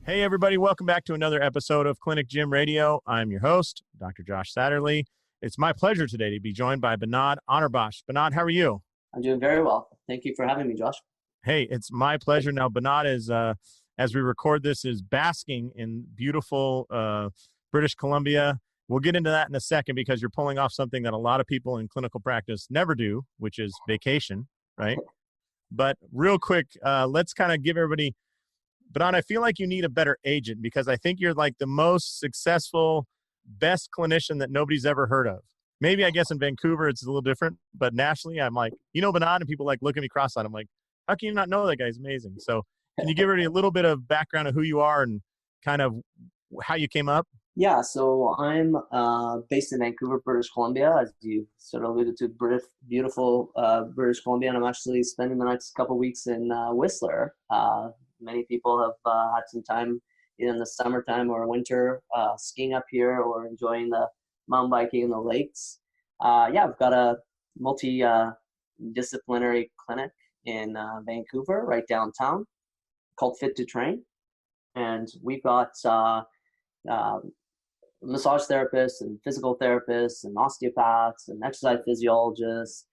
Hey, everybody. Welcome back to another episode of Clinic Gym Radio. I'm your host, Dr. Josh Satterlee. It's my pleasure today to be joined by Behnad Honarbakhsh. Behnad, how are you? I'm doing very well. Thank you for having me, Josh. Hey, it's my pleasure. Now, Behnad is, as we record this, is basking in beautiful British Columbia. We'll get into that in a second because you're pulling off something that a lot of people in clinical practice never do, which is vacation, right? But real quick, let's kind of give everybody, Behnad, I feel like you need a better agent because I think you're like the most successful, best clinician that nobody's ever heard of. Maybe I guess in Vancouver it's a little different, but nationally I'm like, Behnad, and people like look at me cross-eyed. I'm like, how can you not know that guy's amazing? So can you give everybody a little bit of background of who you are and kind of how you came up? Yeah, so I'm based in Vancouver, British Columbia, as you sort of alluded to, beautiful British Columbia, and I'm actually spending the next couple of weeks in Whistler. Many people have had some time either in the summertime or winter skiing up here or enjoying the mountain biking in the lakes. I've got a multidisciplinary clinic in Vancouver, right downtown, called Fit to Train. And we've got massage therapists and physical therapists and osteopaths and exercise physiologists,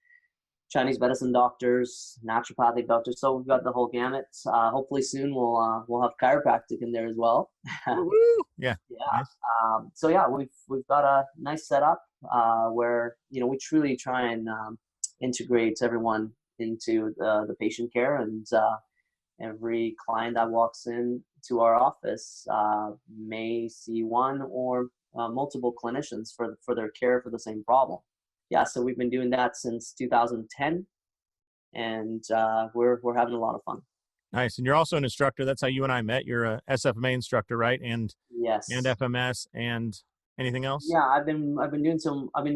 Chinese medicine doctors, naturopathic doctors. So we've got the whole gamut. Hopefully soon we'll have chiropractic in there as well. Yeah. Yeah. We've got a nice setup where we truly try and integrate everyone into the patient care, and every client that walks in to our office may see one or multiple clinicians for their care for the same problem. Yeah, so we've been doing that since 2010, and we're having a lot of fun. Nice. And you're also an instructor. That's how you and I met. You're a SFMA instructor, right? And yes. And FMS and anything else? Yeah, I've been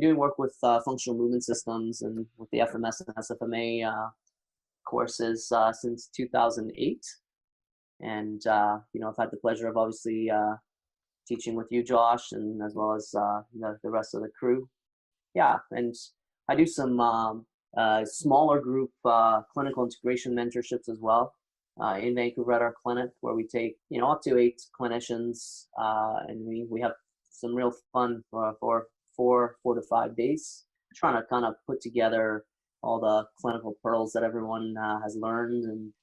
doing work with functional movement systems and with the FMS and SFMA courses since 2008. And I've had the pleasure of obviously teaching with you, Josh, and as well as the rest of the crew. Yeah, and I do some smaller group clinical integration mentorships as well in Vancouver at our clinic, where we take up to 8 clinicians, and we have some real fun for 4 to 5 days, trying to kind of put together all the clinical pearls that everyone has learned, and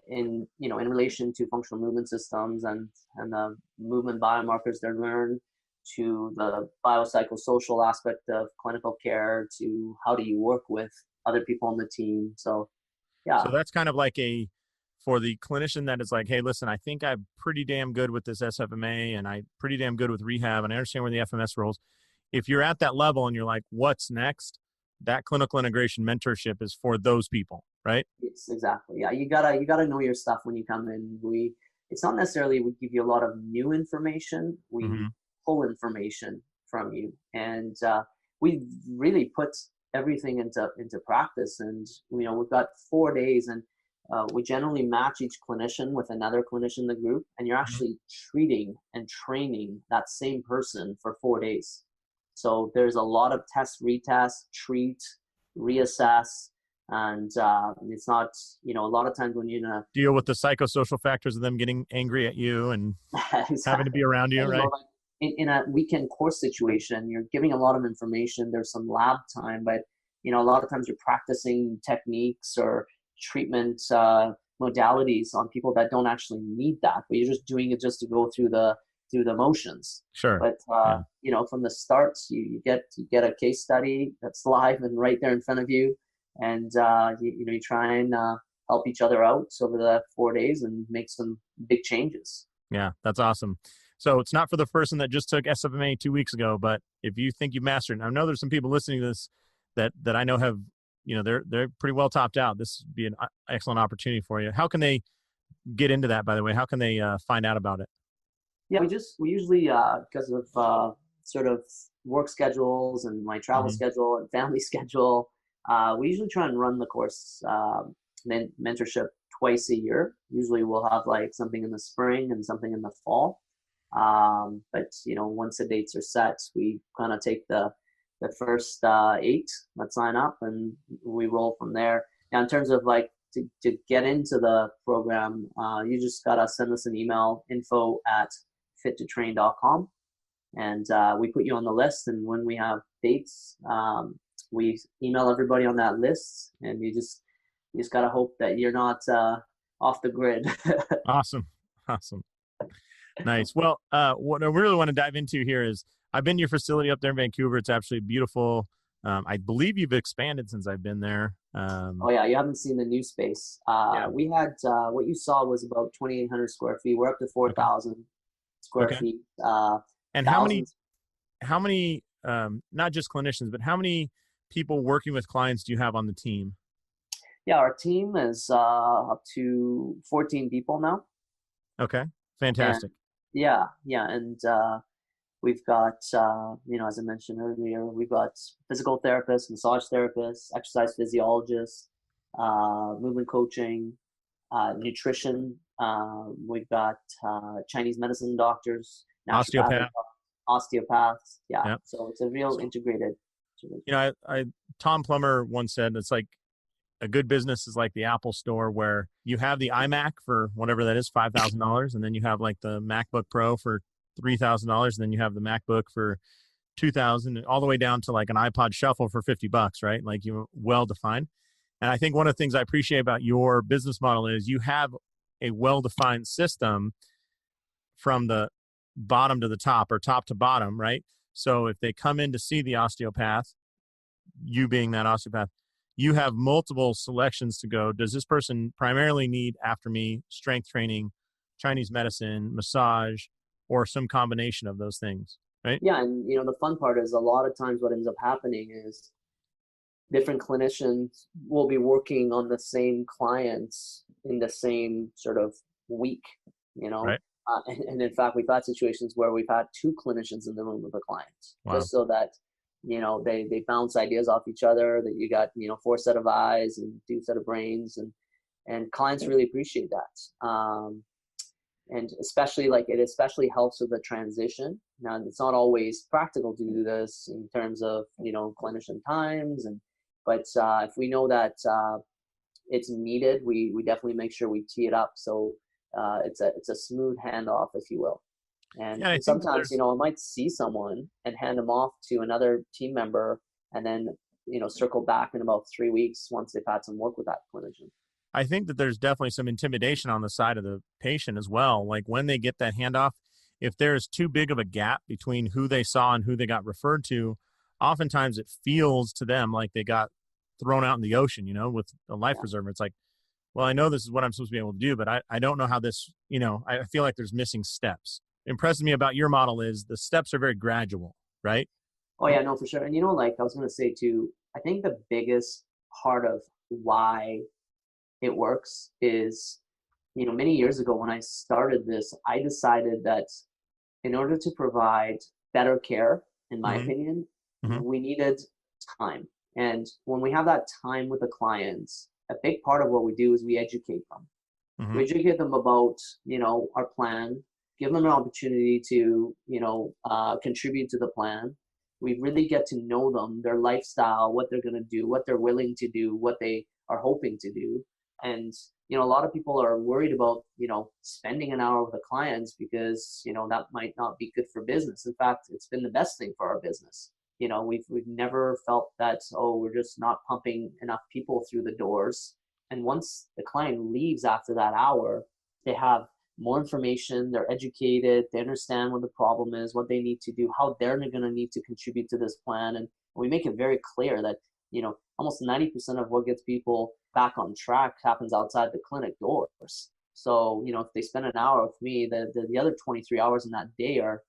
in relation to functional movement systems and the movement biomarkers they're learned, to the biopsychosocial aspect of clinical care, to how do you work with other people on the team. So, yeah. So that's kind of like for the clinician that is like, hey, listen, I think I'm pretty damn good with this SFMA and I'm pretty damn good with rehab and I understand where the FMS rolls. If you're at that level and you're like, what's next? That clinical integration mentorship is for those people, right? Yes, exactly. Yeah, you gotta know your stuff when you come in. It's not necessarily we give you a lot of new information. We pull information from you, and we really put everything into practice. And we've got 4 days, and we generally match each clinician with another clinician in the group, and you're actually treating and training that same person for 4 days. So there's a lot of test, retest, treat, reassess, and it's not, a lot of times when you deal with the psychosocial factors of them getting angry at you and exactly. having to be around you, right? In a weekend course situation, you're giving a lot of information. There's some lab time, but a lot of times you're practicing techniques or treatment modalities on people that don't actually need that, but you're just doing it just to go through the motions. Sure. But from the start, you get a case study that's live and right there in front of you, and you try and help each other out over the 4 days and make some big changes. Yeah, that's awesome. So it's not for the person that just took SFMA 2 weeks ago, but if you think you've mastered it, I know there's some people listening to this that I know have, they're pretty well topped out. This would be an excellent opportunity for you. How can they get into that, by the way? How can they find out about it? Yeah, we usually, because of sort of work schedules and my travel schedule and family schedule, we usually try and run the course mentorship twice a year. Usually we'll have like something in the spring and something in the fall. But once the dates are set, we kind of take the first 8 that sign up and we roll from there. Now, in terms of like to get into the program, you just gotta send us an email, info@fittotrain.com, and we put you on the list. And when we have dates, we email everybody on that list, and you just gotta hope that you're not off the grid. Awesome. Awesome. Nice. Well, what I really want to dive into here is I've been to your facility up there in Vancouver. It's absolutely beautiful. I believe you've expanded since I've been there. Oh yeah, you haven't seen the new space. Yeah. We had what you saw was about 2,800 square feet. We're up to 4,000 square Okay. feet. And how many, not just clinicians, but how many people working with clients do you have on the team? Yeah, our team is up to 14 people now. Okay. Fantastic. And yeah, and we've got, as I mentioned earlier, we've got physical therapists, massage therapists, exercise physiologists, movement coaching, nutrition. We've got Chinese medicine doctors, Osteopath. osteopaths. Yeah, Yeah. so it's a real integrated. Tom Plummer once said, it's like a good business is like the Apple store, where you have the iMac for whatever that is, $5,000. And then you have like the MacBook Pro for $3,000. And then you have the MacBook for $2,000, all the way down to like an iPod Shuffle for $50, right? Like, you well-defined. And I think one of the things I appreciate about your business model is you have a well-defined system from the bottom to the top, or top to bottom, right? So if they come in to see the osteopath, you being that osteopath, you have multiple selections to go. Does this person primarily need, after me, strength training, Chinese medicine, massage, or some combination of those things, right? Yeah, and the fun part is a lot of times what ends up happening is different clinicians will be working on the same clients in the same sort of week, Right. And in fact, we've had situations where we've had two clinicians in the room with a client, Wow. just so that they bounce ideas off each other, that you got 4 set of eyes and 2 set of brains, and clients really appreciate that. And especially, it especially helps with the transition. Now, it's not always practical to do this in terms of clinician times, but if we know that it's needed, we definitely make sure we tee it up so it's a smooth handoff, if you will. And sometimes I might see someone and hand them off to another team member, and then circle back in about 3 weeks once they've had some work with that clinician. I think that there's definitely some intimidation on the side of the patient as well. Like, when they get that handoff, if there's too big of a gap between who they saw and who they got referred to, oftentimes it feels to them like they got thrown out in the ocean, with a life preserver. It's like, well, I know this is what I'm supposed to be able to do, but I don't know how this, I feel like there's missing steps. Impresses me about your model is the steps are very gradual, right? Oh yeah, no, for sure. And I was going to say too, I think the biggest part of why it works is, many years ago when I started this, I decided that in order to provide better care, in my opinion, we needed time. And when we have that time with the clients, a big part of what we do is we educate them. We educate them about, our plan, give them an opportunity to, contribute to the plan. We really get to know them, their lifestyle, what they're going to do, what they're willing to do, what they are hoping to do. And, a lot of people are worried about, spending an hour with the clients because, that might not be good for business. In fact, it's been the best thing for our business. We've never felt that, we're just not pumping enough people through the doors. And once the client leaves after that hour, they have more information, they're educated, they understand what the problem is, what they need to do, how they're going to need to contribute to this plan. And we make it very clear that, almost 90% of what gets people back on track happens outside the clinic doors. So, if they spend an hour with me, the other 23 hours in that day are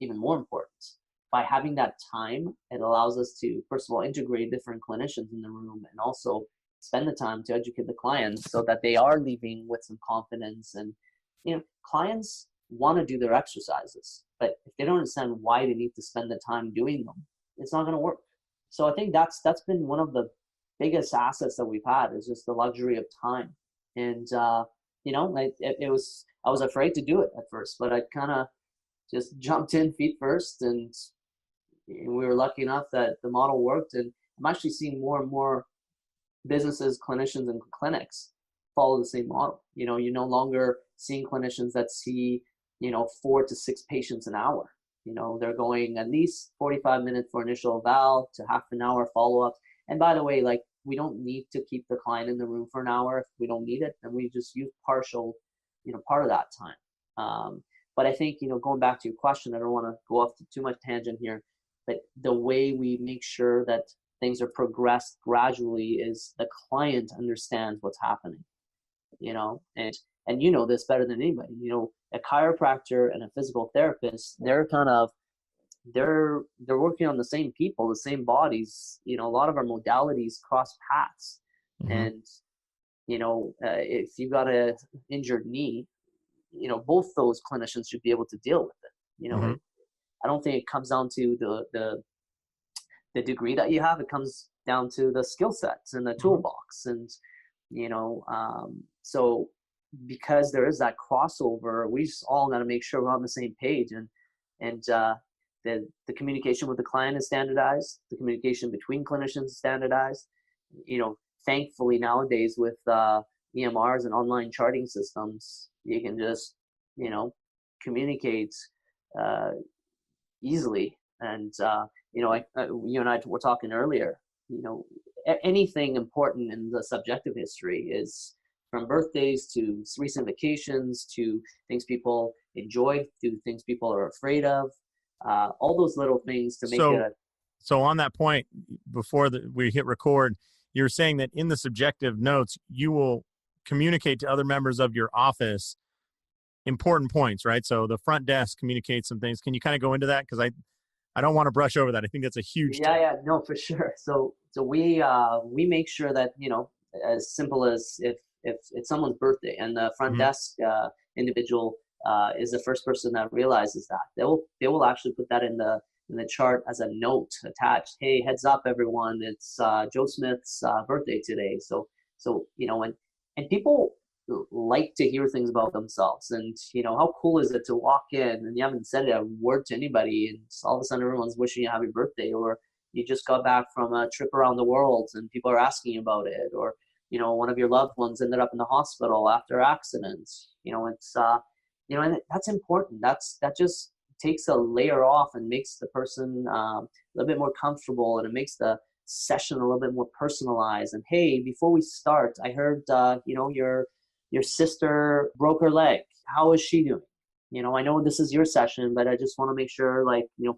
even more important. By having that time, it allows us to, first of all, integrate different clinicians in the room, and also spend the time to educate the clients so that they are leaving with some confidence. And, clients want to do their exercises, but if they don't understand why they need to spend the time doing them, it's not going to work. So I think that's been one of the biggest assets that we've had, is just the luxury of time. And, I was afraid to do it at first, but I kind of just jumped in feet first, and we were lucky enough that the model worked. And I'm actually seeing more and more businesses, clinicians, and clinics follow the same model. You're no longer seeing clinicians that see, 4 to 6 patients an hour. They're going at least 45 minutes for initial eval to half an hour follow-up. And by the way, like, we don't need to keep the client in the room for an hour. If we don't need it, then we just use partial, part of that time. But I think, going back to your question, I don't want to go off to too much tangent here, but the way we make sure that things are progressed gradually is the client understands what's happening, and you know this better than anybody. A chiropractor and a physical therapist, they're working on the same people, the same bodies. A lot of our modalities cross paths. Mm-hmm. And if you got a injured knee, both those clinicians should be able to deal with it. Mm-hmm. I don't think it comes down to the degree that you have. It comes down to the skill sets and the toolbox. And so because there is that crossover, we just all got to make sure we're on the same page, and the communication with the client is standardized, the communication between clinicians is standardized. Thankfully nowadays with EMRs and online charting systems, you can just communicate easily. And you and I were talking earlier, anything important in the subjective history is from birthdays to recent vacations to things people enjoy to things people are afraid of, all those little things to make it. So on that point, before we hit record, you're saying that in the subjective notes, you will communicate to other members of your office important points, right? So the front desk communicates some things. Can you kind of go into that? Because I don't want to brush over that. I think that's a huge. Yeah, no, for sure. So we make sure that, as simple as if it's someone's birthday and the front desk individual is the first person that realizes that, they will actually put that in the chart as a note attached. Hey, heads up, everyone! It's Joe Smith's birthday today. So and people like to hear things about themselves. And how cool is it to walk in and you haven't said a word to anybody, and all of a sudden everyone's wishing you happy birthday, or you just got back from a trip around the world and people are asking about it, or one of your loved ones ended up in the hospital after accidents. It's and that's important. That just takes a layer off and makes the person a little bit more comfortable, and it makes the session a little bit more personalized. And hey, before we start, I heard your sister broke her leg. How is she doing? I know this is your session, but I just want to make sure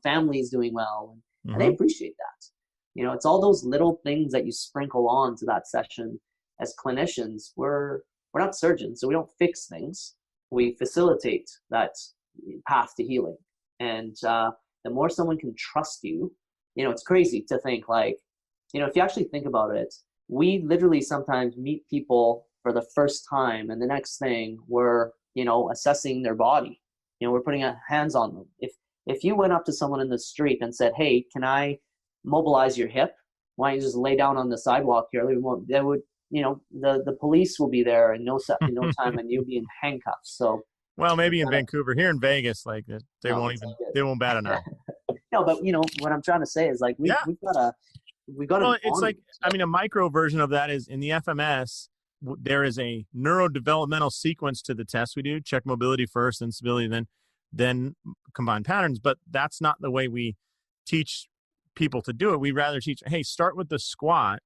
family's doing well, and they appreciate that. It's all those little things that you sprinkle on to that session. As clinicians, we're not surgeons, so we don't fix things. We facilitate that path to healing. And the more someone can trust you, it's crazy to think if you actually think about it, we literally sometimes meet people for the first time, and the next thing we're, assessing their body. We're putting our hands on them. If you went up to someone in the street and said, hey, can I mobilize your hip? Why don't you just lay down on the sidewalk here? They would, the police will be there in no time, and you'll be in handcuffs. So, well, maybe in Vancouver. Here in Vegas, they won't bat an eye. No, but what I'm trying to say is we've got to. Well, it's a micro version of that is in the FMS. There is a neurodevelopmental sequence to the test we do. Check mobility first, then stability, then combine patterns. But that's not the way we teach people to do it. We rather teach, hey, start with the squat,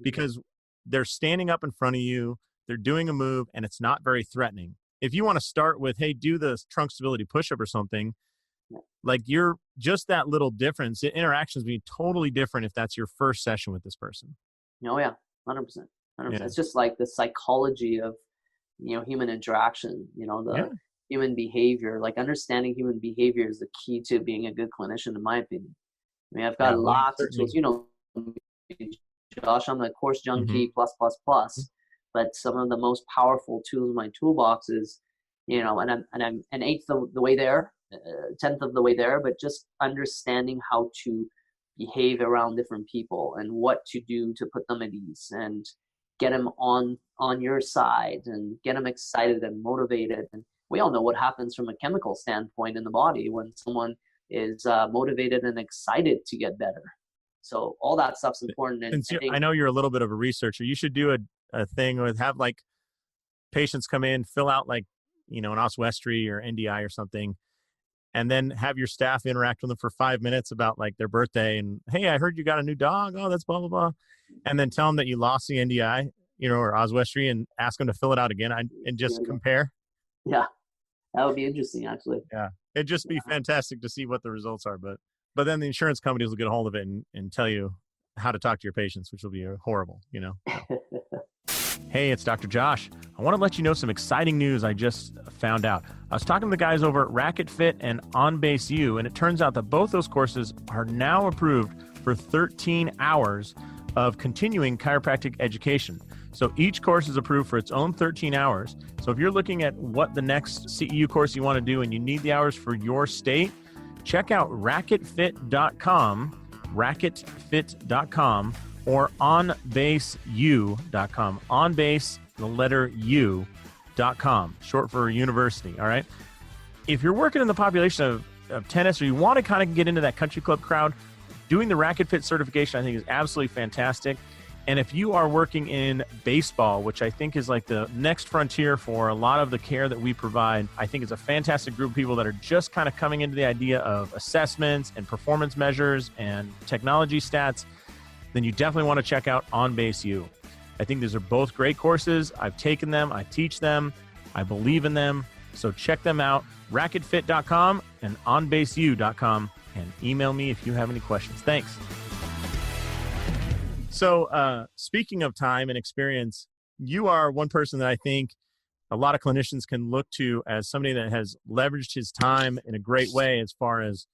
because they're standing up in front of you, they're doing a move, and it's not very threatening. If you want to start with, hey, do the trunk stability push-up or something, you're just that little difference. The interactions be totally different if that's your first session with this person. Oh yeah, 100%. Yeah. It's just the psychology of human interaction. Human behavior. Understanding human behavior is the key to being a good clinician, in my opinion. I've got lots of tools. Josh, I'm a course junkie plus. But some of the most powerful tools in my toolbox is, and I'm an eighth of the way there, 10th of the way there, but just understanding how to behave around different people and what to do to put them at ease and get them on your side and get them excited and motivated. And we all know what happens from a chemical standpoint in the body when someone is motivated and excited to get better. So all that stuff's important. And Since I I think, know you're a little bit of a researcher, you should do a thing with have like patients come in, fill out like, an oswestry or NDI or something, and then have your staff interact with them for 5 minutes about like their birthday. And, hey, I heard you got a new dog. Oh, that's blah, blah, blah. And then tell them that you lost the NDI, or oswestry, and ask them to fill it out again and just compare. yeah, that would be interesting, actually. Yeah. It'd just be fantastic to see what the results are. But then the insurance companies will get a hold of it and tell you how to talk to your patients, which will be horrible, Hey, it's Dr. Josh. I want to let you know some exciting news I just found out. I was talking to the guys over at Racket Fit and On Base U, and it turns out that both those courses are now approved for 13 hours of continuing chiropractic education. So each course is approved for its own 13 hours. So if you're looking at what the next CEU course you want to do and you need the hours for your state, check out racketfit.com, racketfit.com, or onbaseu.com. Onbase, the letter U.com, short for university, all right? If you're working in the population of tennis, or you want to kind of get into that country club crowd, doing the Racket Fit certification, I think, is absolutely fantastic. And if you are working in baseball, which I think is like the next frontier for a lot of the care that we provide, I think it's a fantastic group of people that are just kind of coming into the idea of assessments and performance measures and technology stats, then you definitely want to check out On Base U. I think these are both great courses. I've taken them. I teach them. I believe in them. So check them out, racketfit.com and onbaseu.com, and email me if you have any questions. Thanks. So speaking of time and experience, you are one person that I think a lot of clinicians can look to as somebody that has leveraged his time in a great way as far as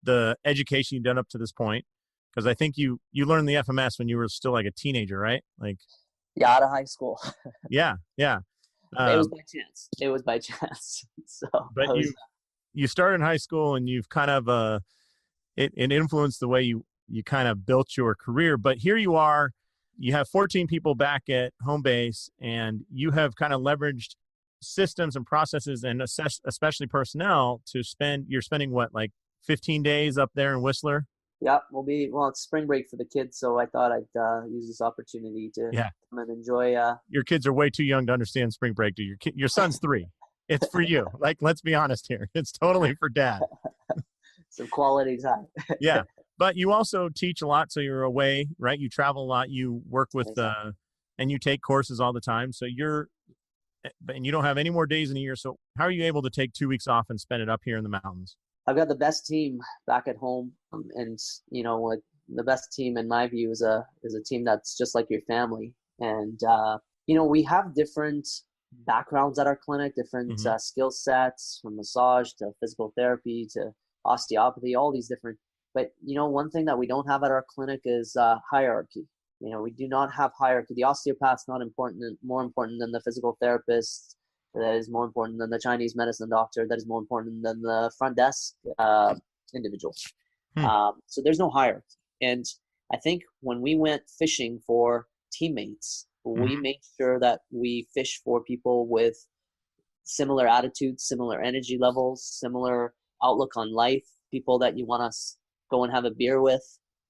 the education you've done up to this point. Because I think you learned the FMS when you were still like a teenager, right? Yeah, out of high school. Yeah. It was by chance. So, but you started in high school, and you've kind of it influenced the way you kind of built your career. But here you are, you have 14 people back at home base, and you have kind of leveraged systems and processes, and especially personnel you're spending what, like 15 days up there in Whistler? Yeah, it's spring break for the kids, so I thought I'd use this opportunity to come and enjoy. Your kids are way too young to understand spring break, dude. Your son's 3. It's for you. Like, let's be honest here. It's totally for dad. Some quality time. Yeah. But you also teach a lot, so you're away, right? You travel a lot. You work with, and you take courses all the time. So and you don't have any more days in a year. So how are you able to take 2 weeks off and spend it up here in the mountains? I've got the best team back at home, and like the best team in my view is a team that's just like your family. And we have different backgrounds at our clinic, different skill sets, from massage to physical therapy to osteopathy, all these different. But one thing that we don't have at our clinic is hierarchy. We do not have hierarchy. The osteopath's not more important than the physical therapist. That is more important than the Chinese medicine doctor. That is more important than the front desk individual. So there's no hierarchy. And I think when we went fishing for teammates, we made sure that we fish for people with similar attitudes, similar energy levels, similar outlook on life, people that you want to go and have a beer with.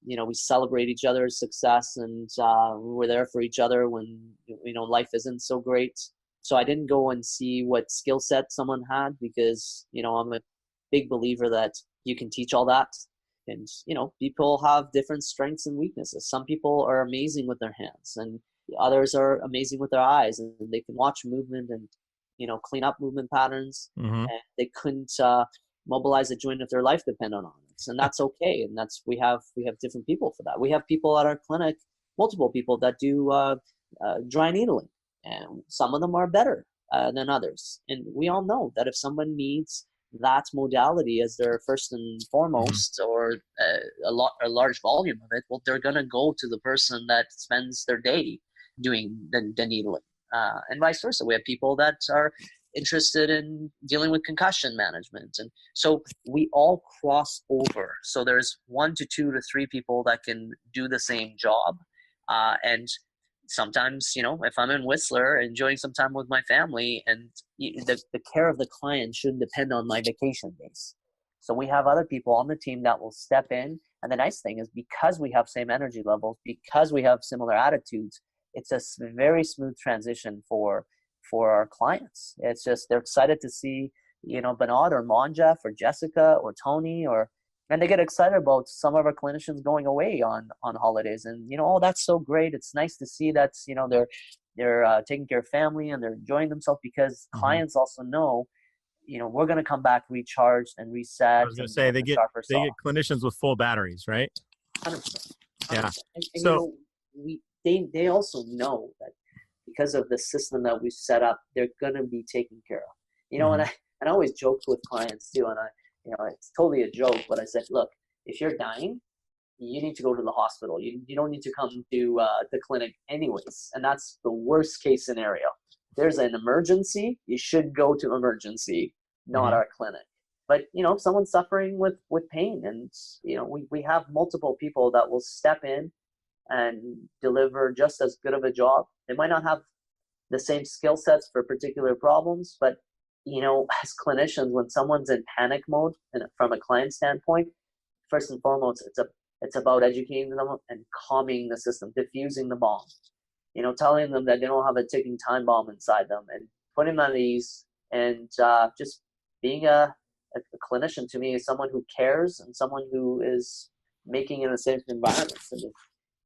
We celebrate each other's success, and we're there for each other when, life isn't so great. So I didn't go and see what skill set someone had, because, I'm a big believer that you can teach all that. And, people have different strengths and weaknesses. Some people are amazing with their hands, and others are amazing with their eyes, and they can watch movement and, clean up movement patterns. And they couldn't mobilize a joint if their life depended on it. And that's okay. And we have different people for that. We have people at our clinic, multiple people that do dry needling. And some of them are better than others. And we all know that if someone needs that modality as their first and foremost, or a large volume of it, well, they're going to go to the person that spends their day doing the needling. And vice versa. We have people that are interested in dealing with concussion management. And so we all cross over. So there's 1 to 2 to 3 people that can do the same job. And sometimes, if I'm in Whistler enjoying some time with my family, and the care of the client shouldn't depend on my vacation days. So we have other people on the team that will step in. And the nice thing is, because we have same energy levels, because we have similar attitudes, it's a very smooth transition for our clients. It's just, they're excited to see, Behnad or Monjef or Jessica or Tony, and they get excited about some of our clinicians going away on holidays. And, oh, that's so great. It's nice to see that, they're taking care of family and they're enjoying themselves, because clients also know, we're going to come back recharged and reset. I was going to say they get clinicians with full batteries, right? 100%. Yeah. And so they also know that because of the system that we've set up, they're going to be taken care of. And I always joked with clients too, and it's totally a joke, but I said, look, if you're dying, you need to go to the hospital. You don't need to come to the clinic anyways, and that's the worst case scenario. There's an emergency, you should go to emergency, not our clinic. But, if someone's suffering with pain, and, we have multiple people that will step in and deliver just as good of a job. They might not have the same skill sets for particular problems, but, as clinicians, when someone's in panic mode, and from a client standpoint, first and foremost, it's about educating them and calming the system, diffusing the bomb. Telling them that they don't have a ticking time bomb inside them, and putting them at ease, and just being a clinician to me is someone who cares and someone who is making it a safe environment.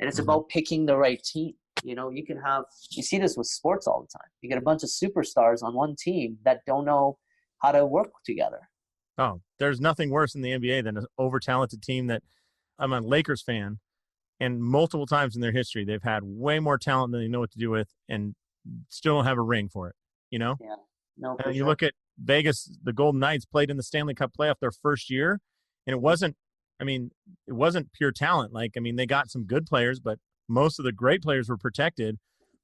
And it's about picking the right team. You see this with sports all the time. You get a bunch of superstars on one team that don't know how to work together. Oh, there's nothing worse in the NBA than an over-talented team that I'm a Lakers fan. And multiple times in their history, they've had way more talent than they know what to do with, and still don't have a ring for it, Yeah, no, and you look at Vegas, the Golden Knights played in the Stanley Cup playoff their first year, and it wasn't pure talent. They got some good players, but most of the great players were protected.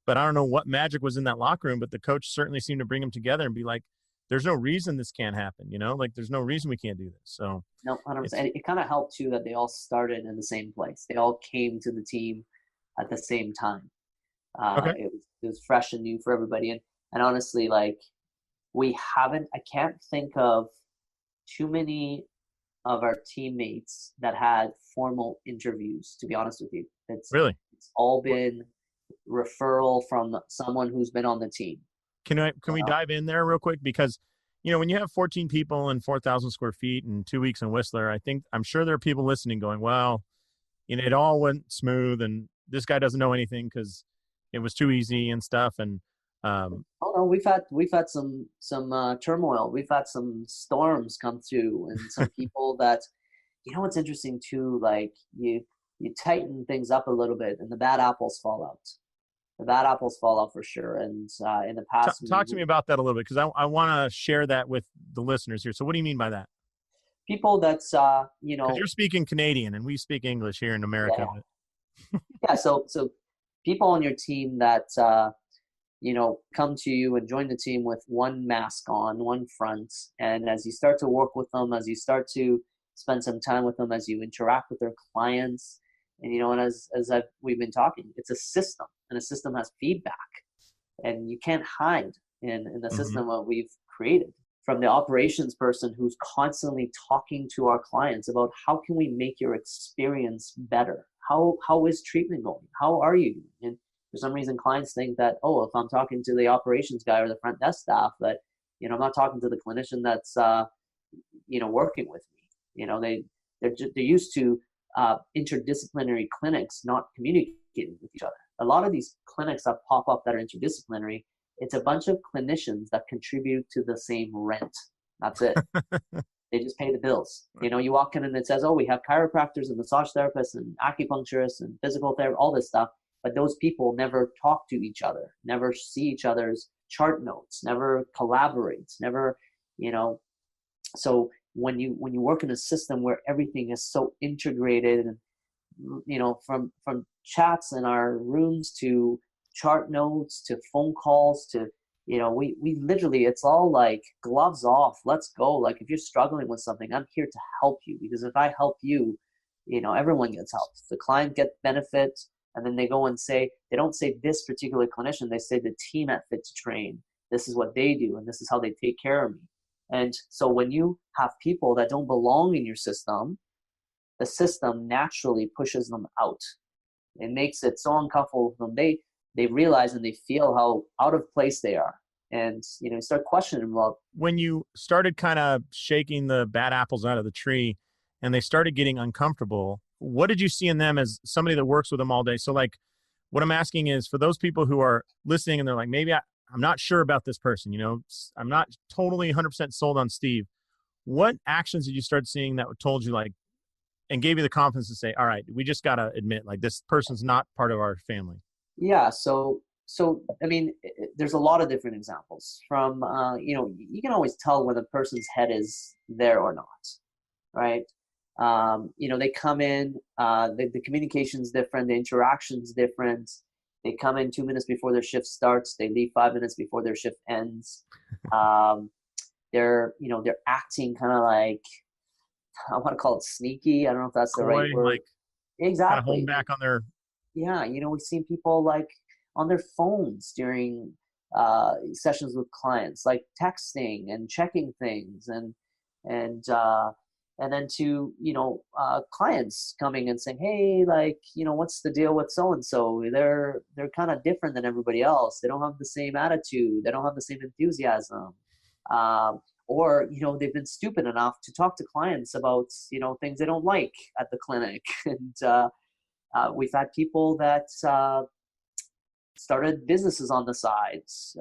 But I don't know what magic was in that locker room, but the coach certainly seemed to bring them together and be like, there's no reason this can't happen, there's no reason we can't do this. So no, 100%. It kind of helped too that they all started in the same place. They all came to the team at the same time. Okay. It was fresh and new for everybody. And honestly, I can't think of too many of our teammates that had formal interviews, to be honest with you. It's all been referral from someone who's been on the team. Can we dive in there real quick? Because, when you have 14 people and 4,000 square feet and 2 weeks in Whistler, I'm sure there are people listening going, well, it all went smooth and this guy doesn't know anything because it was too easy and stuff. And oh no, we've had some turmoil. We've had some storms come through, and some people that, what's interesting too, you tighten things up a little bit and the bad apples fall out. The bad apples fall out for sure. And in the past, talk to me about that a little bit, because I want to share that with the listeners here. So what do you mean by that? People that's because you're speaking Canadian and we speak English here in America. Yeah. So people on your team that come to you and join the team with one mask on, one front, and as you start to work with them, as you start to spend some time with them, as you interact with their clients, and as we've been talking, it's a system, and a system has feedback, and you can't hide in the system that we've created. From the operations person who's constantly talking to our clients about how can we make your experience better? How is treatment going? How are you doing? And for some reason, clients think that, if I'm talking to the operations guy or the front desk staff, that, I'm not talking to the clinician that's, working with me. They're used to interdisciplinary clinics not communicating with each other. A lot of these clinics that pop up that are interdisciplinary, it's a bunch of clinicians that contribute to the same rent. That's it. They just pay the bills. You walk in and it says, we have chiropractors and massage therapists and acupuncturists and physical therapy, all this stuff. But those people never talk to each other, never see each other's chart notes, never collaborate, never, So when you work in a system where everything is so integrated, and from chats in our rooms to chart notes to phone calls to we literally, it's all like gloves off, let's go. If you're struggling with something, I'm here to help you, because if I help you, everyone gets helped. The client gets benefit, and then they go and say, they don't say this particular clinician, they say the team at Fit to Train, this is what they do and this is how they take care of me. And so when you have people that don't belong in your system, the system naturally pushes them out. It makes it so uncomfortable for them. They realize and they feel how out of place they are. And, start questioning, well, when you started kind of shaking the bad apples out of the tree and they started getting uncomfortable, what did you see in them as somebody that works with them all day? So like, what I'm asking is for those people who are listening and they're like, maybe I'm not sure about this person, I'm not totally 100% sold on Steve. What actions did you start seeing that told you like, and gave you the confidence to say, all right, we just got to admit, like, this person's not part of our family? Yeah. So, I mean, there's a lot of different examples from, you can always tell when a person's head is there or not, right? They come in, the communication's different, the interaction's different. They come in 2 minutes before their shift starts. They leave 5 minutes before their shift ends. They're acting kind of like, I want to call it sneaky. I don't know if that's the right word. Like, exactly. Kind of holding back on their. Yeah. We've seen people like on their phones during sessions with clients, like texting and checking things and then to, clients coming and saying, hey, like, what's the deal with so-and-so? They're kind of different than everybody else. They don't have the same attitude. They don't have the same enthusiasm. Or, they've been stupid enough to talk to clients about, things they don't like at the clinic. And we've had people that started businesses on the sides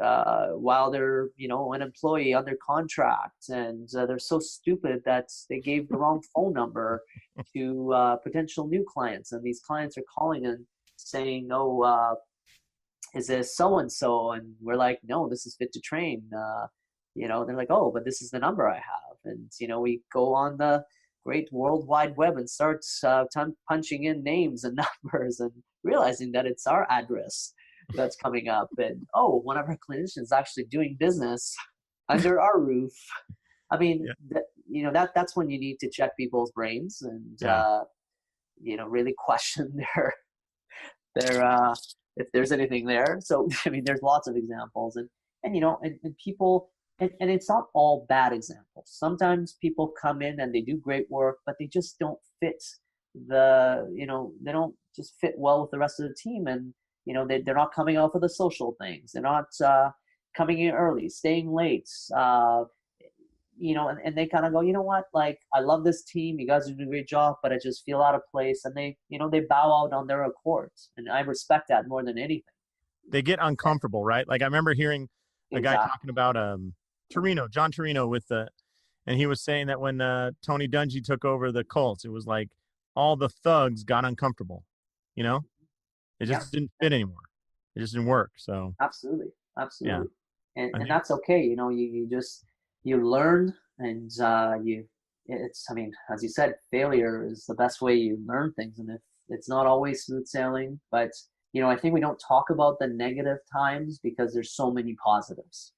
while they're, an employee under contract. And they're so stupid that they gave the wrong phone number to potential new clients. And these clients are calling and saying, oh, is this so-and-so? And we're like, no, this is Fit to Train. They're like, oh, but this is the number I have. And, we go on the great World Wide Web and start punching in names and numbers and realizing that it's our address that's coming up. And, oh, one of our clinicians actually doing business under our roof. I mean, that's when you need to check people's brains and, really question their if there's anything there. So, I mean, there's lots of examples and people, and it's not all bad examples. Sometimes people come in and they do great work, but they just don't fit they don't just fit well with the rest of the team. And, they're not coming out for the social things. They're not coming in early, staying late, and they kind of go, you know what, like, I love this team. You guys are doing a great job, but I just feel out of place. And they bow out on their accord. And I respect that more than anything. They get uncomfortable, right? Like I remember hearing a guy talking about John Torino and he was saying that when Tony Dungy took over the Colts, it was like all the thugs got uncomfortable, it just didn't fit anymore. It just didn't work. So absolutely. Yeah. And that's okay. You learn and as you said, failure is the best way you learn things. And if it's not always smooth sailing, but I think we don't talk about the negative times because there's so many positives.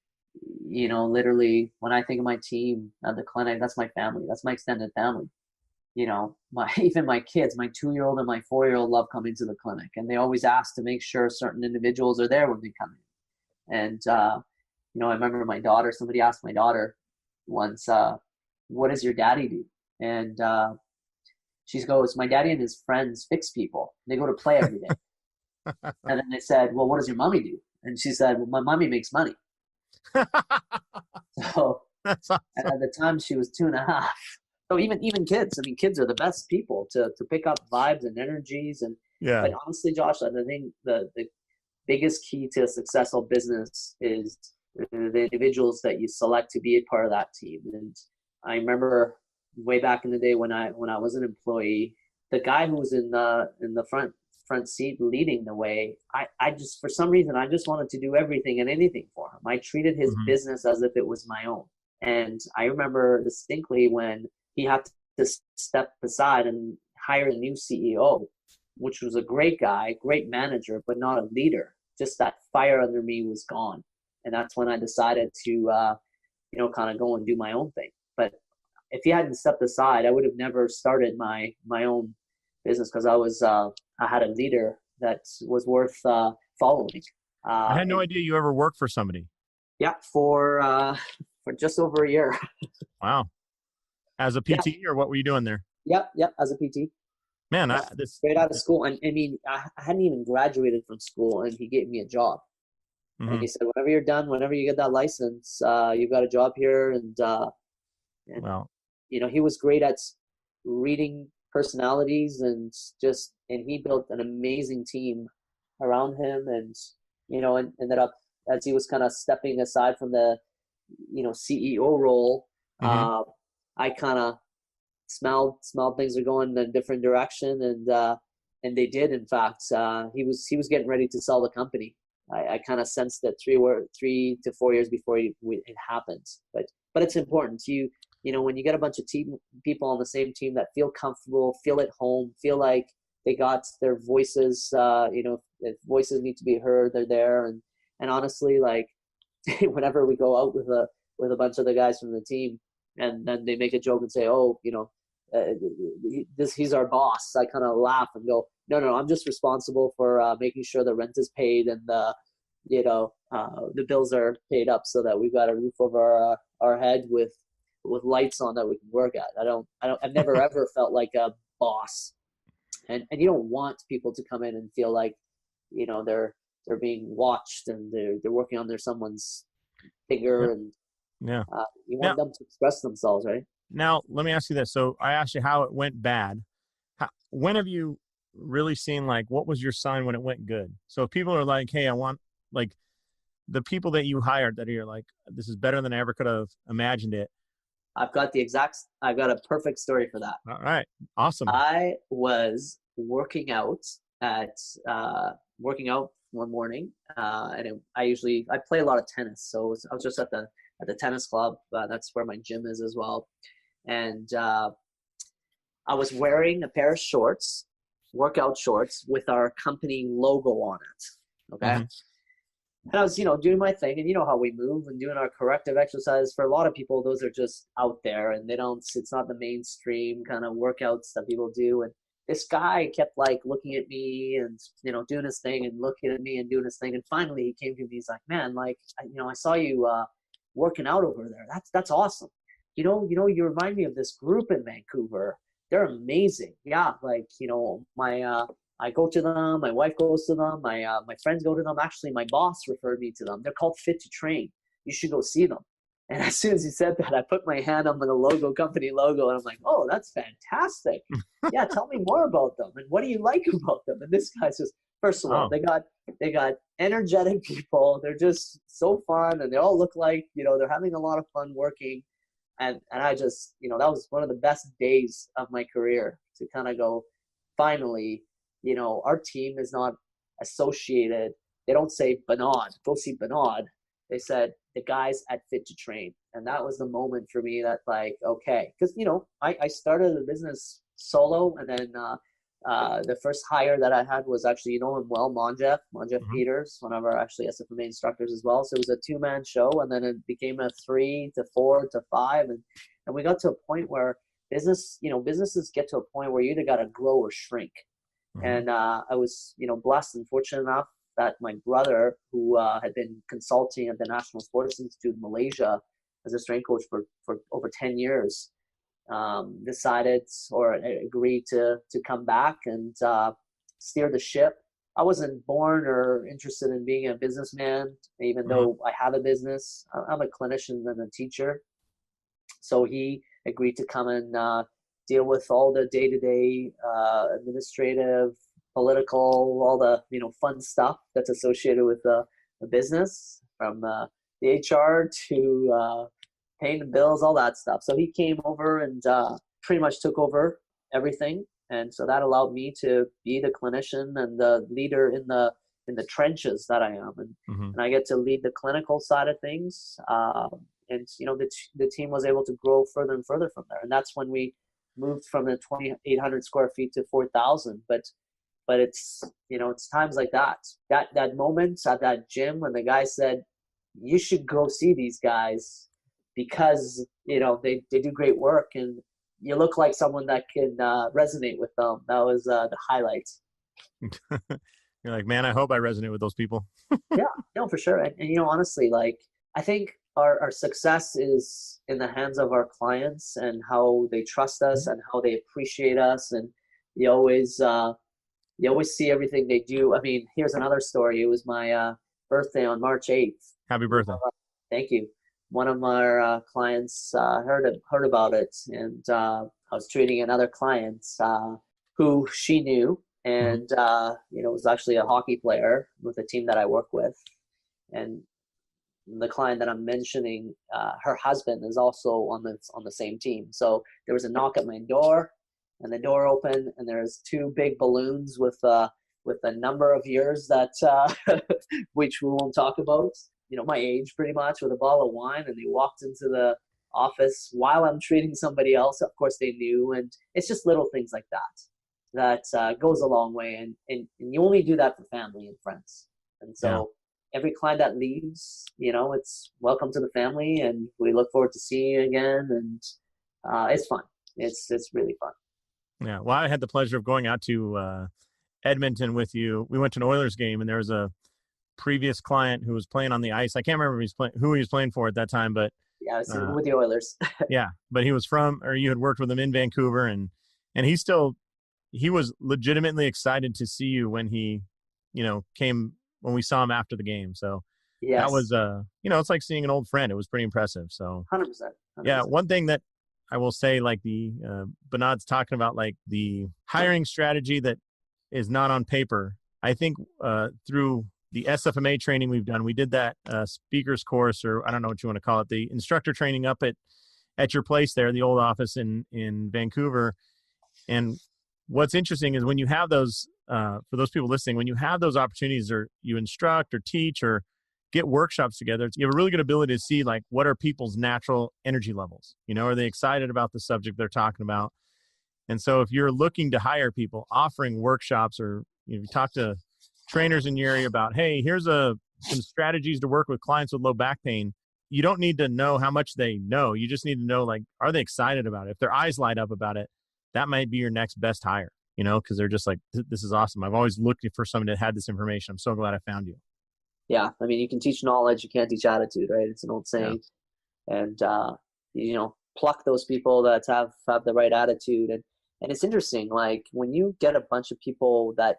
Literally when I think of my team at the clinic, that's my family. That's my extended family. Even my kids, my 2-year-old and my 4-year-old love coming to the clinic, and they always ask to make sure certain individuals are there when they come in. And, I remember somebody asked my daughter once, what does your daddy do? And she goes, my daddy and his friends fix people. They go to play every day. And then they said, well, what does your mommy do? And she said, well, my mommy makes money. So that's awesome. And at the time she was 2.5. So even kids, kids are the best people to pick up vibes and energies. And but honestly, Josh, I think the biggest key to a successful business is the individuals that you select to be a part of that team. And I remember way back in the day when I was an employee, the guy who was in the front seat leading the way, I just, for some reason, I just wanted to do everything and anything for him. I treated his business as if it was my own. And I remember distinctly when he had to step aside and hire a new CEO, which was a great guy, great manager, but not a leader. Just that fire under me was gone. And that's when I decided to, kind of go and do my own thing. But if he hadn't stepped aside, I would have never started my own business because I had a leader that was worth following. I had no idea you ever worked for somebody. Yeah, for for just over a year. Wow. As a Yeah. PT, or what were you doing there? Yep. As a PT. Man, Yeah. Straight out of school. And I mean, I hadn't even graduated from school, and he gave me a job. And mm-hmm. he said, whenever you're done, whenever you get that license, you've got a job here. And Well, he was great at reading personalities, and he built an amazing team around him. And, and ended up, as he was kind of stepping aside from the, CEO role, mm-hmm. I kind of smelled things are going in a different direction. And they did, in fact. He was getting ready to sell the company. I kind of sensed that 3 to 4 years before it happened. But it's important. When you get a bunch of people on the same team that feel comfortable, feel at home, feel like they got their voices, if voices need to be heard, they're there. And honestly, like, whenever we go out with a bunch of the guys from the team, and then they make a joke and say, oh, he's our boss, I kind of laugh and go, no, I'm just responsible for making sure the rent is paid, and the bills are paid up, so that we've got a roof over our head with lights on that we can work at. I've never ever felt like a boss. And you don't want people to come in and feel like, they're being watched, and they're working under someone's finger. And yeah. you want them to express themselves, right? Now, let me ask you this. So I asked you how it went bad. When have you really seen, like, what was your sign when it went good? So if people are like, hey, I want, like, the people that you hired that are like, this is better than I ever could have imagined it. I've got a perfect story for that. All right. Awesome. I was working out one morning, and I play a lot of tennis. So I was just at the tennis club. That's where my gym is as well. And I was wearing a pair of shorts, workout shorts, with our company logo on it. Okay. Mm-hmm. And I was, doing my thing, and how we move and doing our corrective exercise. For a lot of people, those are just out there, and it's not the mainstream kind of workouts that people do. And this guy kept, like, looking at me and, doing his thing, and looking at me and doing his thing. And finally he came to me, he's like, man, like, I saw you working out over there. That's awesome. You remind me of this group in Vancouver. They're amazing. Yeah. Like, I go to them. My wife goes to them. My friends go to them. Actually, my boss referred me to them. They're called Fit to Train. You should go see them. And as soon as he said that, I put my hand on the company logo, and I'm like, oh, that's fantastic. Yeah, tell me more about them. And what do you like about them? And this guy's just, first of all, they got energetic people. They're just so fun, and they all look like, they're having a lot of fun working. And I just, that was one of the best days of my career, to kind of go, finally, our team is not associated. They don't say, Behnad, go see Behnad. They said, the guys at Fit to Train. And that was the moment for me that, like, okay. Because, I started the business solo, and then the first hire that I had was actually, him well, Monjeff mm-hmm. Peters, one of our actually SFMA instructors as well. So it was a 2-man show, and then it became a 3 to 4 to 5. And we got to a point where businesses get to a point where you either got to grow or shrink. Mm-hmm. And I was, blessed and fortunate enough that my brother, who had been consulting at the National Sports Institute in Malaysia as a strength coach for over 10 years, decided or agreed to come back and steer the ship. I wasn't born or interested in being a businessman, even mm-hmm. though I have a business. I'm a clinician and a teacher. So he agreed to come and deal with all the day-to-day administrative, political, all the fun stuff that's associated with the business, from the HR to paying the bills, all that stuff. So he came over and pretty much took over everything, and so that allowed me to be the clinician and the leader in the trenches that I am, and mm-hmm. and I get to lead the clinical side of things. And the team was able to grow further and further from there, and that's when we moved from the 2,800 square feet to 4,000. But it's it's times like that moment at that gym when the guy said, you should go see these guys because they do great work, and you look like someone that can resonate with them. That was the highlight. You're like, man, I hope I resonate with those people. Yeah, no, for sure. And honestly, like, I think our success is in the hands of our clients and how they trust us and how they appreciate us. And you always, you always see everything they do. I mean, here's another story. It was my birthday on March 8th. Happy birthday. Thank you. One of our clients heard about it, and I was treating another client who she knew, and was actually a hockey player with a team that I work with. And the client that I'm mentioning, her husband is also on the same team. So there was a knock at my door, and the door opened, and there's two big balloons with a number of years that which we won't talk about. My age pretty much, with a bottle of wine, and they walked into the office while I'm treating somebody else. Of course, they knew, and it's just little things like that goes a long way, and you only do that for family and friends. And so every client that leaves, it's welcome to the family, and we look forward to seeing you again, and it's fun. It's really fun. Yeah. Well, I had the pleasure of going out to Edmonton with you. We went to an Oilers game, and there was a previous client who was playing on the ice. I can't remember who he was playing for at that time, but yeah, I was with the Oilers. Yeah, but he was you had worked with him in Vancouver, and he was legitimately excited to see you when he, came when we saw him after the game. So that was, it's like seeing an old friend. It was pretty impressive. So 100%. Yeah, one thing that I will say, like Behnad's talking about, like the hiring strategy that is not on paper. I think through the SFMA training we've done, we did that speaker's course, or I don't know what you want to call it, the instructor training up at your place there, the old office in Vancouver. And what's interesting is when you have those, for those people listening, when you have those opportunities, or you instruct or teach or get workshops together, you have a really good ability to see, like, what are people's natural energy levels? Are they excited about the subject they're talking about? And so if you're looking to hire people, offering workshops, or you talk to trainers in your area about, hey, here's some strategies to work with clients with low back pain. You don't need to know how much they know. You just need to know, like, are they excited about it? If their eyes light up about it, that might be your next best hire, because they're just like, this is awesome. I've always looked for somebody that had this information. I'm so glad I found you. Yeah. I mean, you can teach knowledge. You can't teach attitude, right? It's an old saying. Yeah. And, pluck those people that have the right attitude. And it's interesting, like, when you get a bunch of people that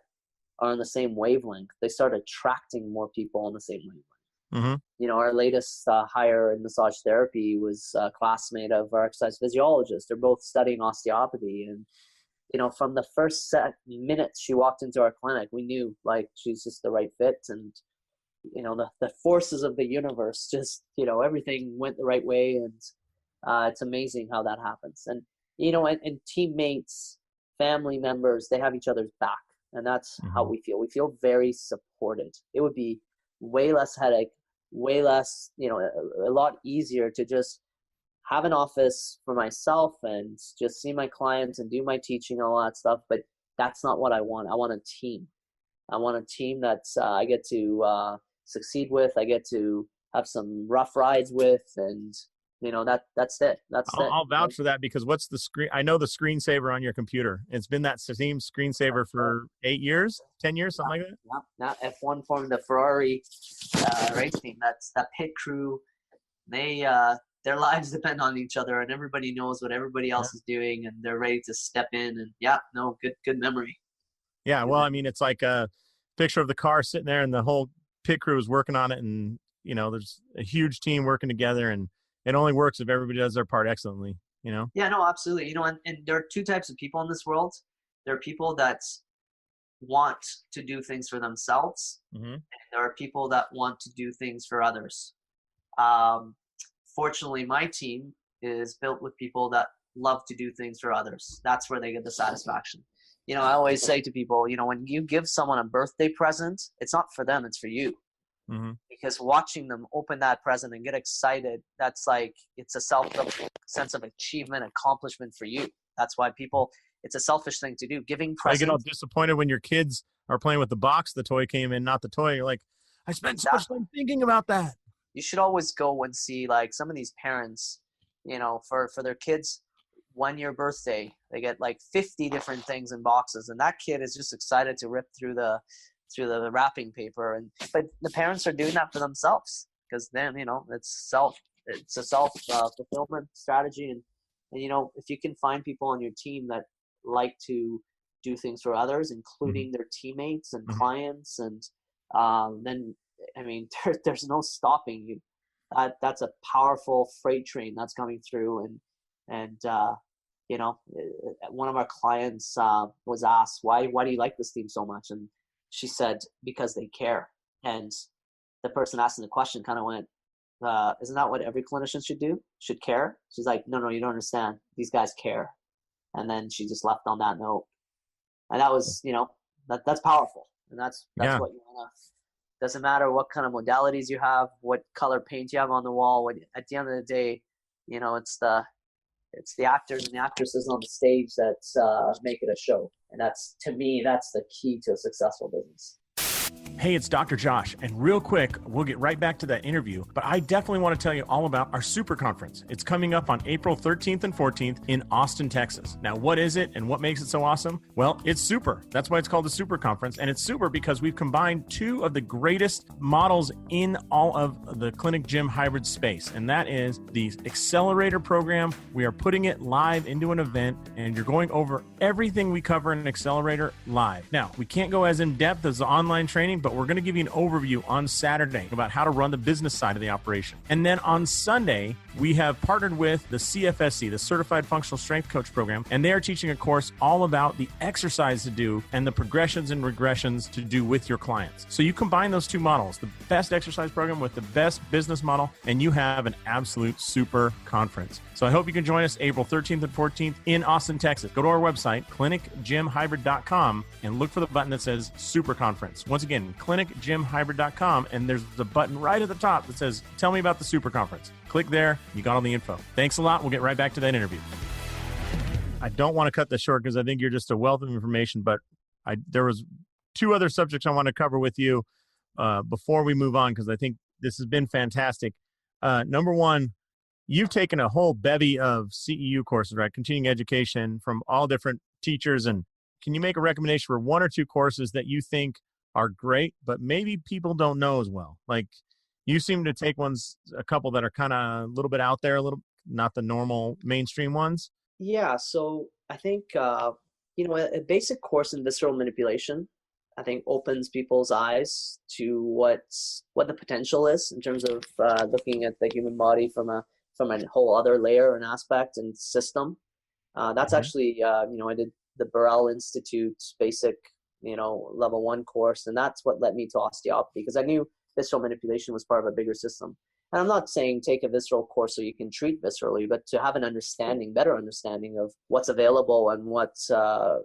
are on the same wavelength, they start attracting more people on the same wavelength. Mm-hmm. Our latest hire in massage therapy was a classmate of our exercise physiologist. They're both studying osteopathy. And, from the first minute she walked into our clinic, we knew, like, she's just the right fit. And, the forces of the universe just, everything went the right way. And it's amazing how that happens. And, and teammates, family members, they have each other's back. And that's how we feel. We feel very supported. It would be way less headache, way less, a lot easier to just have an office for myself and just see my clients and do my teaching and all that stuff. But that's not what I want. I want a team. I want a team that I get to succeed with. I get to have some rough rides with, and that's it. I'll vouch for that, because what's the screen? I know the screensaver on your computer. It's been that same screensaver for 8 years, 10 years, something like that. Now F1 formed the Ferrari race team. That's that pit crew. They their lives depend on each other, and everybody knows what everybody else is doing, and they're ready to step in. And good memory. Yeah, well, I mean, it's like a picture of the car sitting there, and the whole pit crew is working on it, and there's a huge team working together, and it only works if everybody does their part excellently, Yeah, no, absolutely. And there are two types of people in this world. There are people that want to do things for themselves. Mm-hmm. And there are people that want to do things for others. Fortunately, my team is built with people that love to do things for others. That's where they get the satisfaction. I always say to people, when you give someone a birthday present, it's not for them, it's for you. Mm-hmm. Because watching them open that present and get excited, that's like, it's a sense of achievement, accomplishment for you. That's why it's a selfish thing to do. Giving presents. I get all disappointed when your kids are playing with the box the toy came in, not the toy. You're like, I spent so much time thinking about that. You should always go and see, like, some of these parents, for their kids' 1-year birthday, they get like 50 different things in boxes, and that kid is just excited to rip through the wrapping paper. But the parents are doing that for themselves. because then, it's a self fulfillment strategy. And, if you can find people on your team that like to do things for others, including their teammates and clients, and then, I mean, there's no stopping you. That's a powerful freight train that's coming through. And one of our clients was asked, why do you like this team so much? And she said, because they care. And the person asking the question kind of went, isn't that what every clinician should care? She's like, no, you don't understand. These guys care. And then she just left on that note. And that was, that's powerful. And that's what you want to, doesn't matter what kind of modalities you have, what color paint you have on the wall. At the end of the day, it's the actors and the actresses on the stage that make it a show. And to me, that's the key to a successful business. Hey, it's Dr. Josh, and real quick, we'll get right back to that interview, but I definitely want to tell you all about our Super Conference. It's coming up on April 13th and 14th in Austin, Texas. Now, what is it and what makes it so awesome? Well, it's super. That's why it's called the Super Conference, and it's super because we've combined two of the greatest models in all of the clinic gym hybrid space, and that is the Accelerator program. We are putting it live into an event, and you're going over everything we cover in an Accelerator live. Now, we can't go as in-depth as the online training, but we're going to give you an overview on Saturday about how to run the business side of the operation. And then on Sunday, we have partnered with the CFSC, the Certified Functional Strength Coach Program, and they are teaching a course all about the exercise to do and the progressions and regressions to do with your clients. So you combine those two models, the best exercise program with the best business model, and you have an absolute super conference. So I hope you can join us April 13th and 14th in Austin, Texas. Go to our website, clinicgymhybrid.com, and look for the button that says Super Conference. Once again, clinicgymhybrid.com, and there's the button right at the top that says, tell me about the Super Conference. Click there. You got all the info. Thanks a lot. We'll get right back to that interview. I don't want to cut this short because I think you're just a wealth of information, but there was two other subjects I want to cover with you before we move on, because I think this has been fantastic. Number one, you've taken a whole bevy of CEU courses, right? Continuing education from all different teachers. And can you make a recommendation for one or two courses that you think are great, but maybe people don't know as well? Like, you seem to take a couple that are kind of a little bit out there, not the normal mainstream ones. Yeah. So I think, a basic course in visceral manipulation, I think, opens people's eyes to what the potential is in terms of looking at the human body from a whole other layer and aspect and system. That's actually, I did the Burrell Institute basic, level 1 course, and that's what led me to osteopathy, because I knew visceral manipulation was part of a bigger system. And I'm not saying take a visceral course so you can treat viscerally, but to have an better understanding of what's available and what some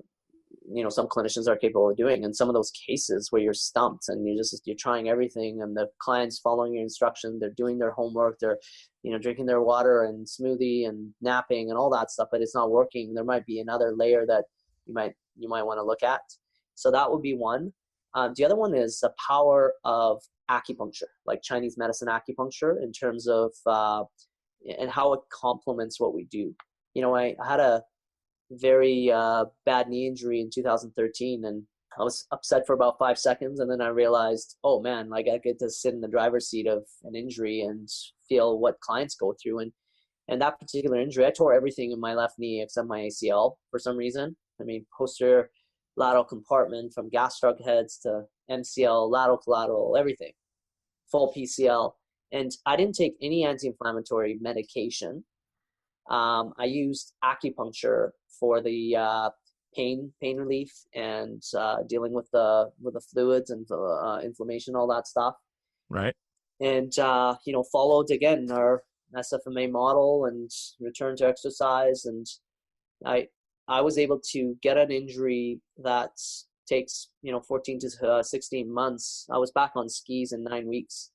clinicians are capable of doing. And some of those cases where you're stumped and you're trying everything, and the client's following your instruction, they're doing their homework, they're drinking their water and smoothie and napping and all that stuff, but it's not working. There might be another layer that you might want to look at. So that would be one. The other one is the power of acupuncture, like Chinese medicine acupuncture, in terms of and how it complements what we do. I had a very bad knee injury in 2013, and I was upset for about 5 seconds, and then I realized, oh man, like I get to sit in the driver's seat of an injury and feel what clients go through. And that particular injury, I tore everything in my left knee except my ACL for some reason. I mean, posterior lateral compartment from gastroc heads to MCL, lateral collateral, everything, full PCL. And I didn't take any anti-inflammatory medication. I used acupuncture for the pain relief and dealing with the fluids and inflammation, all that stuff. Right. And followed again our SFMA model and return to exercise. And I was able to get an injury that takes 14 to 16 months. I was back on skis in 9 weeks,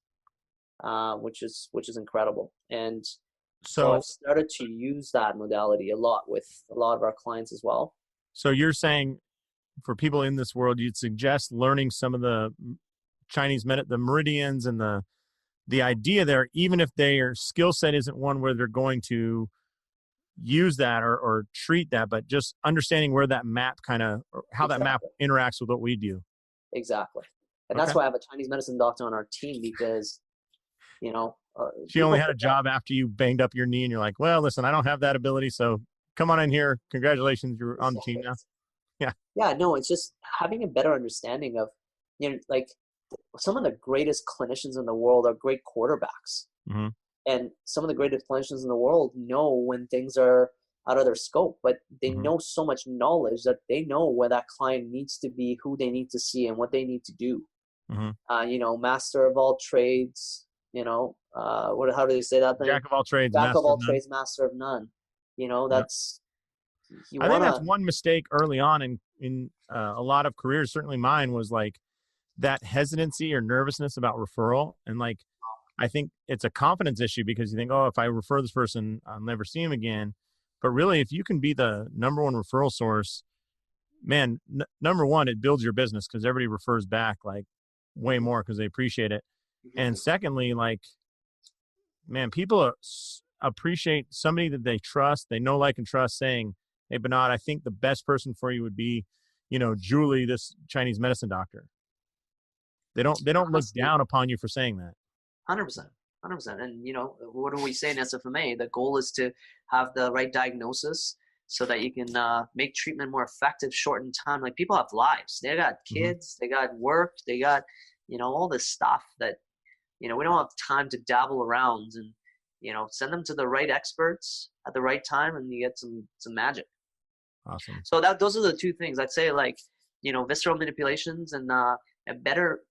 which is incredible. And so I've started to use that modality a lot with a lot of our clients as well. So you're saying for people in this world, you'd suggest learning some of the Chinese the meridians and the idea there, even if their skill set isn't one where they're going to use that or treat that, but just understanding where that map that map interacts with what we do. Exactly. And that's why I have a Chinese medicine doctor on our team, because She only had a job after you banged up your knee and you're like, well, listen, I don't have that ability. So come on in here. Congratulations. You're on the team now. Yeah. Yeah, no, it's just having a better understanding of, like some of the greatest clinicians in the world are great quarterbacks. Mm-hmm. And some of the greatest clinicians in the world know when things are out of their scope, but they Mm-hmm. know so much knowledge that they know where that client needs to be, who they need to see, and what they need to do. Mm-hmm. Master of all trades, how do they say that thing? Jack of all trades, Jack master of all of none. trades, master of none. Yep. That's, I think that's one mistake early on in a lot of careers. Certainly mine was like that hesitancy or nervousness about referral. And like, I think it's a confidence issue because you think, oh, if I refer this person, I'll never see him again. But really, if you can be the number one referral source, man, number one, it builds your business because everybody refers back like way more because they appreciate it. And secondly, like, man, people appreciate somebody that they trust, they know, like, and trust saying, hey, Behnad, I think the best person for you would be, Julie, this Chinese medicine doctor. They don't look down upon you for saying that. 100%. And, what do we say in SFMA? The goal is to have the right diagnosis so that you can make treatment more effective, shorten time. Like, people have lives. They got kids, they got work, they got, all this stuff that, we don't have time to dabble around, and, send them to the right experts at the right time and you get some magic. Awesome. So those are the two things I'd say, like, visceral manipulations and a better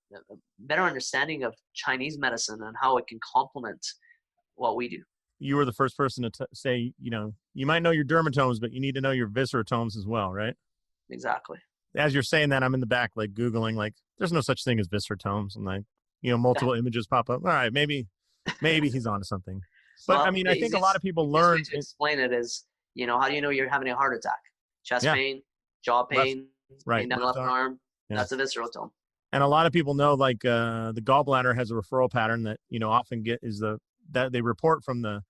understanding of Chinese medicine and how it can complement what we do. You were the first person to say, you might know your dermatomes, but you need to know your viscerotomes as well, right? Exactly. As you're saying that, I'm in the back, like, Googling, like, there's no such thing as viscerotomes. And like, multiple images pop up. All right, maybe he's onto something. But I mean, I think a lot of people learn. To explain it is, how do you know you're having a heart attack? Chest pain, jaw pain, pain down the left arm. Yeah. That's a viscerotome. And a lot of people know, like, the gallbladder has a referral pattern that, often that they report from the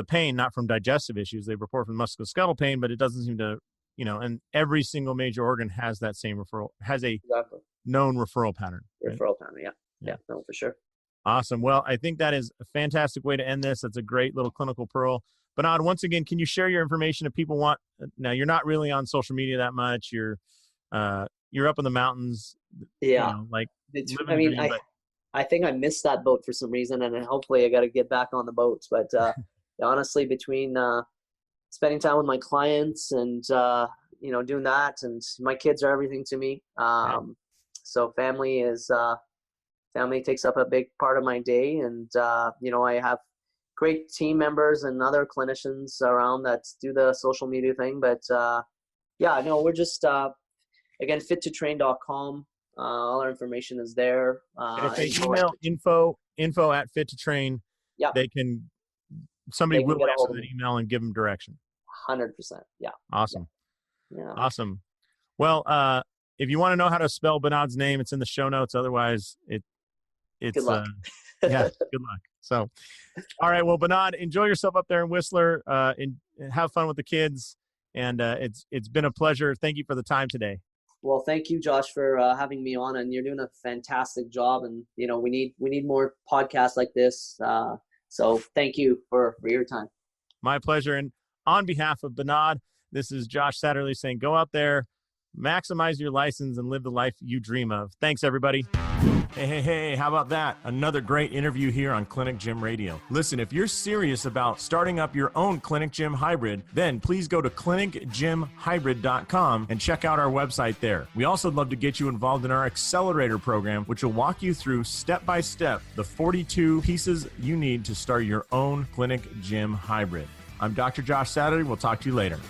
pain, not from digestive issues. They report from musculoskeletal pain, but it doesn't seem to, and every single major organ has that same referral, has a known referral pattern. Right? Referral pattern, yeah, no, for sure. Awesome. Well, I think that is a fantastic way to end this. That's a great little clinical pearl. Behnad, once again, can you share your information if people want? Now, you're not really on social media that much. You're up in the mountains. Yeah. I think I missed that boat for some reason, and hopefully I got to get back on the boats. But honestly, between spending time with my clients and doing that, and my kids are everything to me. So family takes up a big part of my day, and I have great team members and other clinicians around that do the social media thing. But we're just again, fit2train.com. All our information is there. And if they email info at fit2train, somebody will answer that email and give them direction. 100%. Yeah. Awesome. Yeah. Awesome. Well, if you want to know how to spell Behnad's name, it's in the show notes. Otherwise, it's good luck. Good luck. So, all right. Well, Behnad, enjoy yourself up there in Whistler, and have fun with the kids. And it's been a pleasure. Thank you for the time today. Well, thank you, Josh, for having me on, and you're doing a fantastic job. And we need more podcasts like this. So thank you for your time. My pleasure. And on behalf of Behnad, this is Josh Satterlee saying, go out there, maximize your license, and live the life you dream of. Thanks, everybody. Hey, how about that? Another great interview here on Clinic Gym Radio. Listen, if you're serious about starting up your own Clinic Gym Hybrid, then please go to clinicgymhybrid.com and check out our website there. We also love to get you involved in our accelerator program, which will walk you through step-by-step the 42 pieces you need to start your own Clinic Gym Hybrid. I'm Dr. Josh Satterlee. We'll talk to you later.